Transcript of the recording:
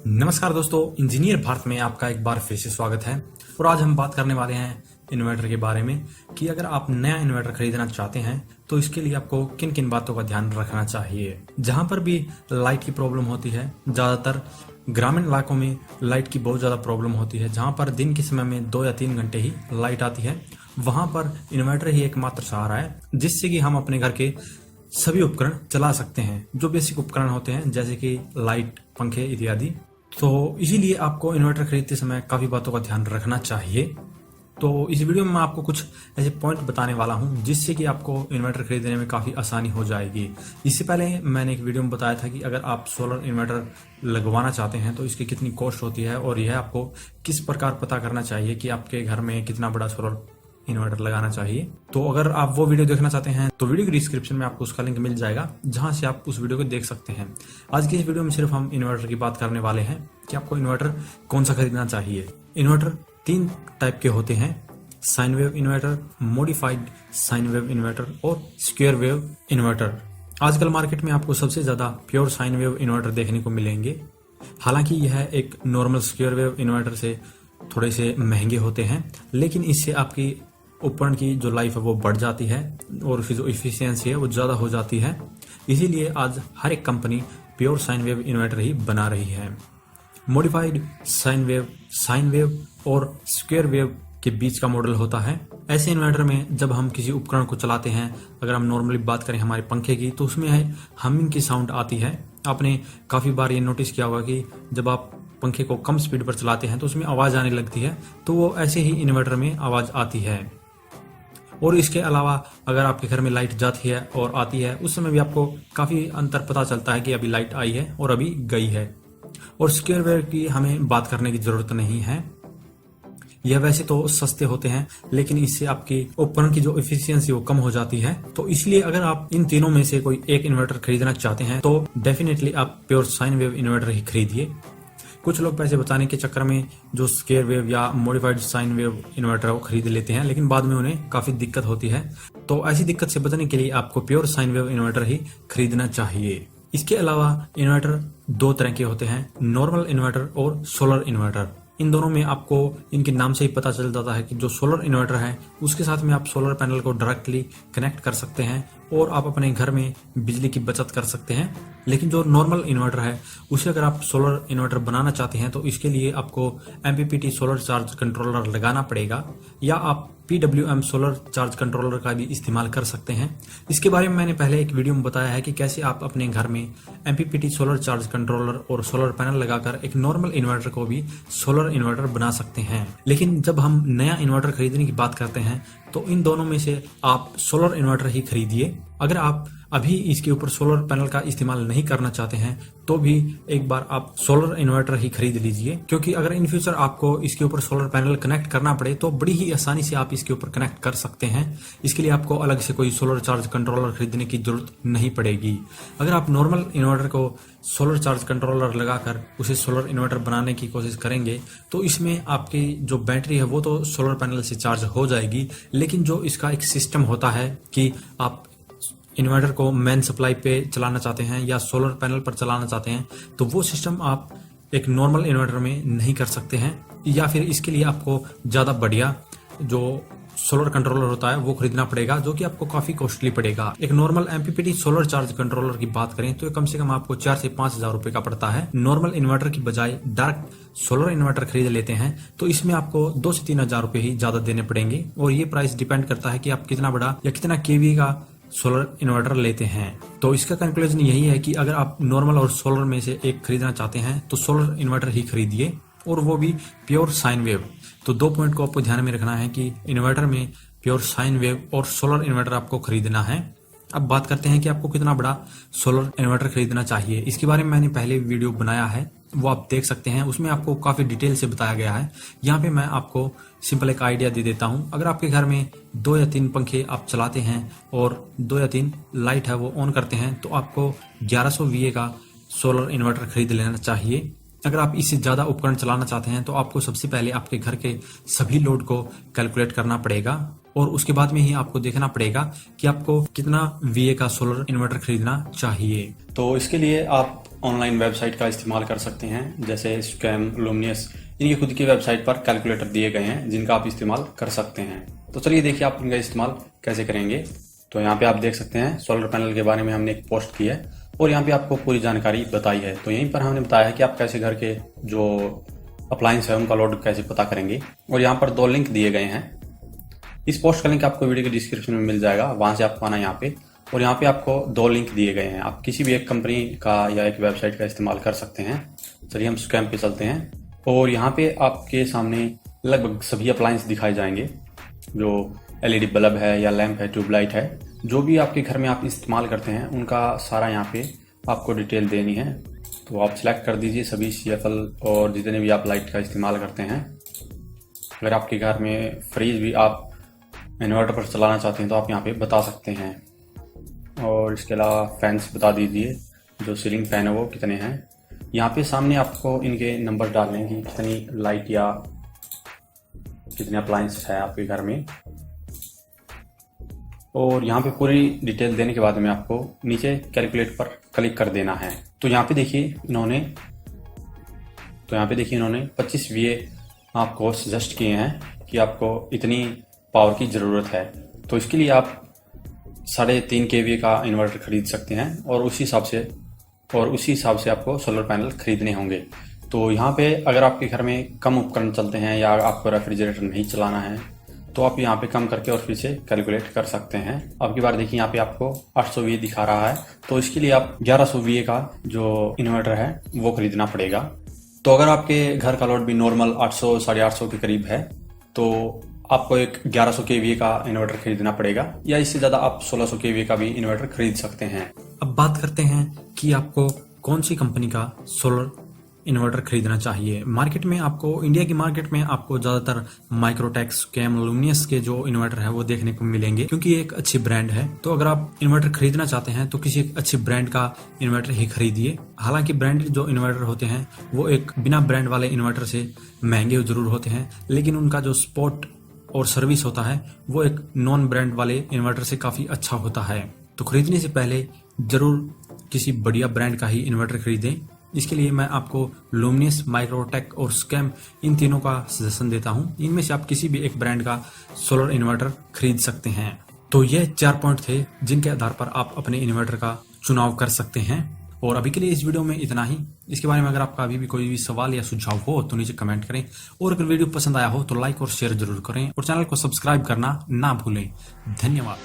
नमस्कार दोस्तों, इंजीनियर भारत में आपका एक बार फिर से स्वागत है। और आज हम बात करने वाले हैं इन्वर्टर के बारे में कि अगर आप नया इन्वर्टर खरीदना चाहते हैं तो इसके लिए आपको किन किन बातों का ध्यान रखना चाहिए। जहां पर भी लाइट की प्रॉब्लम होती है, ज्यादातर ग्रामीण इलाकों में लाइट की बहुत ज्यादा प्रॉब्लम होती है, जहां पर दिन के समय में 2 या 3 घंटे ही लाइट आती है, वहां पर इन्वर्टर ही एकमात्र सहारा है जिससे कि हम अपने घर के सभी उपकरण चला सकते हैं, जो बेसिक उपकरण होते हैं जैसे कि लाइट, पंखे इत्यादि। तो इसीलिए आपको इन्वर्टर खरीदते समय काफी बातों का ध्यान रखना चाहिए। तो इस वीडियो में मैं आपको कुछ ऐसे पॉइंट बताने वाला हूं जिससे कि आपको इन्वर्टर खरीदने में काफी आसानी हो जाएगी। इससे पहले मैंने एक वीडियो में बताया था कि अगर आप सोलर इन्वर्टर लगवाना चाहते हैं तो इसकी कितनी कॉस्ट होती है और यह आपको किस प्रकार पता करना चाहिए कि आपके घर में कितना बड़ा सोलर इन्वर्टर लगाना चाहिए। तो अगर आप वो वीडियो देखना चाहते हैं तो वीडियो की डिस्क्रिप्शन में आपको उसका लिंक मिल जाएगा, जहां से आप उस वीडियो को देख सकते हैं। आज की इस वीडियो में सिर्फ हम इन्वर्टर की बात करने वाले हैं कि आपको इन्वर्टर कौन सा खरीदना चाहिए। इन्वर्टर 3 टाइप के होते हैं: sign wave inverter, modified sine wave inverter और स्क्वायर वेव इन्वर्टर। आजकल मार्केट में आपको सबसे ज्यादा प्योर साइन वेव इन्वर्टर देखने को मिलेंगे। हालांकि यह एक नॉर्मल स्क्वायर वेव इन्वर्टर से थोड़े से महंगे होते हैं, लेकिन इससे आपकी उपकरण की जो लाइफ है वो बढ़ जाती है और उसकी जो इफिशियंसी है वो ज्यादा हो जाती है। इसीलिए आज हर एक company pure sine wave inverter ही बना रही है। मॉडिफाइड साइन वेव और स्क्वायर वेव के बीच का मॉडल होता है। ऐसे इन्वर्टर में जब हम किसी उपकरण को चलाते हैं, अगर हम नॉर्मली बात करें हमारे पंखे की, तो उसमें हमिंग की साउंड आती है। आपने काफी बार ये नोटिस किया होगा कि जब आप पंखे को कम स्पीड पर चलाते हैं तो उसमें आवाज आने लगती है, तो वो ऐसे ही इन्वर्टर में आवाज आती है। और इसके अलावा अगर आपके घर में लाइट जाती है और आती है, उस समय भी आपको काफी अंतर पता चलता है कि अभी लाइट आई है और अभी गई है। और स्क्वायर वेव की हमें बात करने की जरूरत नहीं है। यह वैसे तो सस्ते होते हैं, लेकिन इससे आपकी उपकरण की जो इफिशियंसी वो कम हो जाती है। तो इसलिए अगर आप इन तीनों में से कोई एक इन्वर्टर खरीदना चाहते हैं तो डेफिनेटली आप प्योर साइन वेव इन्वर्टर ही खरीदिए। कुछ लोग पैसे बचाने के चक्कर में जो स्क्वायर वेव या मॉडिफाइड साइन वेव इन्वर्टर है वो खरीद लेते हैं, लेकिन बाद में उन्हें काफी दिक्कत होती है। तो ऐसी दिक्कत से बचने के लिए आपको प्योर साइन वेव इन्वर्टर ही खरीदना चाहिए। इसके अलावा इन्वर्टर 2 तरह के होते हैं: नॉर्मल इन्वर्टर और सोलर इन्वर्टर। इन दोनों में आपको इनके नाम से ही पता चल जाता है कि जो सोलर इन्वर्टर है उसके साथ में आप सोलर पैनल को डायरेक्टली कनेक्ट कर सकते हैं और आप अपने घर में बिजली की बचत कर सकते हैं। लेकिन जो नॉर्मल इन्वर्टर है उसे अगर आप सोलर इन्वर्टर बनाना चाहते हैं तो इसके लिए आपको MPPT सोलर चार्ज कंट्रोलर लगाना पड़ेगा, या आप PWM सोलर चार्ज कंट्रोलर का भी इस्तेमाल कर सकते हैं। इसके बारे में मैंने पहले एक वीडियो में बताया है कि कैसे आप अपने घर में MPPT सोलर चार्ज कंट्रोलर और सोलर पैनल लगाकर एक नॉर्मल इन्वर्टर को भी सोलर इन्वर्टर बना सकते हैं। लेकिन जब हम नया इन्वर्टर खरीदने की बात करते हैं तो इन दोनों में से आप सोलर इन्वर्टर ही खरीदिए। अगर आप अभी इसके ऊपर सोलर पैनल का इस्तेमाल नहीं करना चाहते हैं तो भी एक बार आप सोलर इन्वर्टर ही खरीद लीजिए, क्योंकि अगर इन फ्यूचर आपको इसके ऊपर सोलर पैनल कनेक्ट करना पड़े तो बड़ी ही आसानी से आप इसके ऊपर कनेक्ट कर सकते हैं। इसके लिए आपको अलग से कोई सोलर चार्ज कंट्रोलर खरीदने की जरूरत नहीं पड़ेगी। अगर आप नॉर्मल इन्वर्टर को सोलर चार्ज कंट्रोलर लगाकर उसे सोलर इन्वर्टर बनाने की कोशिश करेंगे तो इसमें आपकी जो बैटरी है वो तो सोलर पैनल से चार्ज हो जाएगी, लेकिन जो इसका एक सिस्टम होता है कि आप इन्वर्टर को मेन सप्लाई पे चलाना चाहते हैं या सोलर पैनल पर चलाना चाहते हैं, तो वो सिस्टम आप एक नॉर्मल इन्वर्टर में नहीं कर सकते हैं, या फिर इसके लिए आपको ज़्यादा बढ़िया जो सोलर कंट्रोलर होता है वो खरीदना पड़ेगा, जो कि आपको काफी कॉस्टली पड़ेगा। एक normal MPPT solar charge controller की बात करें तो कम से कम आपको 4 से 5 हजार रुपए का पड़ता है। नॉर्मल इन्वर्टर की बजाय डायरेक्ट सोलर इन्वर्टर खरीद लेते हैं तो इसमें आपको 2 से 3 हजार रुपए ही ज्यादा देने पड़ेंगे, और ये प्राइस डिपेंड करता है कि आप कितना बड़ा या कितना KV का सोलर इन्वर्टर लेते हैं। तो इसका कंक्लूजन यही है कि अगर आप नॉर्मल और सोलर में से एक खरीदना चाहते हैं तो सोलर इन्वर्टर ही खरीदिए, और वो भी प्योर साइन वेव। तो 2 पॉइंट को आपको ध्यान में रखना है कि इन्वर्टर में प्योर साइन वेव और सोलर इन्वर्टर आपको खरीदना है। अब बात करते हैं कि आपको कितना बड़ा सोलर इन्वर्टर खरीदना चाहिए। इसके बारे में मैंने पहले वीडियो बनाया है, वो आप देख सकते हैं। उसमें आपको काफी डिटेल से बताया गया है। यहाँ पे मैं आपको सिंपल एक आइडिया दे देता हूँ। अगर आपके घर में 2 या 3 पंखे आप चलाते हैं और 2 या 3 लाइट है वो ऑन करते हैं तो आपको 1100 VA का सोलर इन्वर्टर खरीद लेना चाहिए। अगर आप इससे ज्यादा उपकरण चलाना चाहते हैं तो आपको सबसे पहले आपके घर के सभी लोड को कैलकुलेट करना पड़ेगा, और उसके बाद में ही आपको देखना पड़ेगा कि आपको कितना VA का सोलर इन्वर्टर खरीदना चाहिए। तो इसके लिए आप ऑनलाइन वेबसाइट का इस्तेमाल कर सकते हैं, जैसे स्कैम, लुमिनियस। इनकी खुद की वेबसाइट पर कैलकुलेटर दिए गए हैं जिनका आप इस्तेमाल कर सकते हैं। तो चलिए देखिए आप इनका इस्तेमाल कैसे करेंगे। तो यहाँ पे आप देख सकते हैं सोलर पैनल के बारे में हमने एक पोस्ट की है और यहाँ पे आपको पूरी जानकारी बताई है। तो यहीं पर हमने बताया है कि आप कैसे घर के जो अप्लायंस है उनका लोड कैसे पता करेंगे, और यहाँ पर 2 लिंक दिए गए हैं। इस पोस्ट का लिंक आपको वीडियो के डिस्क्रिप्शन में मिल जाएगा, वहां से आपको आना यहाँ पे, और यहाँ पे आपको 2 लिंक दिए गए हैं। आप किसी भी एक कंपनी का या एक वेबसाइट का इस्तेमाल कर सकते हैं। चलिए हम स्कैम पे चलते हैं, और यहाँ पे आपके सामने लगभग सभी अप्लायंस दिखाए जाएंगे, जो एलईडी बल्ब है या लैंप है, ट्यूबलाइट है, जो भी आपके घर में आप इस्तेमाल करते हैं उनका सारा यहाँ पे आपको डिटेल देनी है। तो आप सिलेक्ट कर दीजिए सभी CFL और जितने भी आप लाइट का इस्तेमाल करते हैं। अगर आपके घर में फ्रिज भी आप इन्वर्टर पर चलाना चाहते हैं तो आप यहाँ पे बता सकते हैं। और इसके अलावा फैंस बता दीजिए, जो सीलिंग फैन है वो कितने हैं। यहाँ पे सामने आपको इनके नंबर डालने हैं कि कितनी लाइट या कितने अप्लायंस है आपके घर में। और यहाँ पे पूरी डिटेल देने के बाद में आपको नीचे कैलकुलेट पर क्लिक कर देना है। तो यहाँ पे देखिए इन्होंने 25 VA आपको सजेस्ट किए हैं कि आपको इतनी पावर की ज़रूरत है। तो इसके लिए आप 3.5 kVA का इन्वर्टर खरीद सकते हैं, और उसी हिसाब से आपको सोलर पैनल खरीदने होंगे। तो यहाँ पे अगर आपके घर में कम उपकरण चलते हैं या आपको रेफ्रिजरेटर नहीं चलाना है तो आप यहाँ पे कम करके और फिर से कैलकुलेट कर सकते हैं। अब की बार देखिए यहाँ पे आपको 800 VA दिखा रहा है, तो इसके लिए आप 1100 VA का जो इन्वर्टर है वो खरीदना पड़ेगा। तो अगर आपके घर का लोड भी नॉर्मल 800 850 के करीब है तो आपको एक 1100 kVA का इन्वर्टर खरीदना पड़ेगा, या इससे ज़्यादा आप 1600 kVA का भी इन्वर्टर खरीद सकते हैं। अब बात करते हैं कि आपको कौन सी कंपनी का सोलर इन्वर्टर खरीदना चाहिए। मार्केट में आपको, इंडिया की मार्केट में आपको ज़्यादातर माइक्रोटेक, स्कैम, लुमिनियस के जो इन्वर्टर है वो देखने को मिलेंगे, क्योंकि ये एक अच्छी ब्रांड है। तो अगर आप इन्वर्टर खरीदना चाहते हैं तो किसी एक अच्छी ब्रांड का इन्वर्टर ही खरीदिए। हालांकि ब्रांडेड जो इन्वर्टर होते हैं वो एक बिना ब्रांड वाले इन्वर्टर से महंगे जरूर होते हैं, लेकिन उनका जो सपोर्ट और सर्विस होता है वो एक नॉन ब्रांड वाले इन्वर्टर से काफ़ी अच्छा होता है। तो खरीदने से पहले ज़रूर किसी बढ़िया ब्रांड का ही इन्वर्टर खरीदें। इसके लिए मैं आपको लुमिनियस, माइक्रोटेक और स्कैम, इन तीनों का सजेशन देता हूं। इनमें से आप किसी भी एक ब्रांड का सोलर इन्वर्टर खरीद सकते हैं। तो ये 4 पॉइंट थे जिनके आधार पर आप अपने इन्वर्टर का चुनाव कर सकते हैं। और अभी के लिए इस वीडियो में इतना ही। इसके बारे में अगर आपका अभी भी कोई भी सवाल या सुझाव हो तो नीचे कमेंट करें, और अगर वीडियो पसंद आया हो तो लाइक और शेयर जरूर करें, और चैनल को सब्सक्राइब करना ना भूलें। धन्यवाद।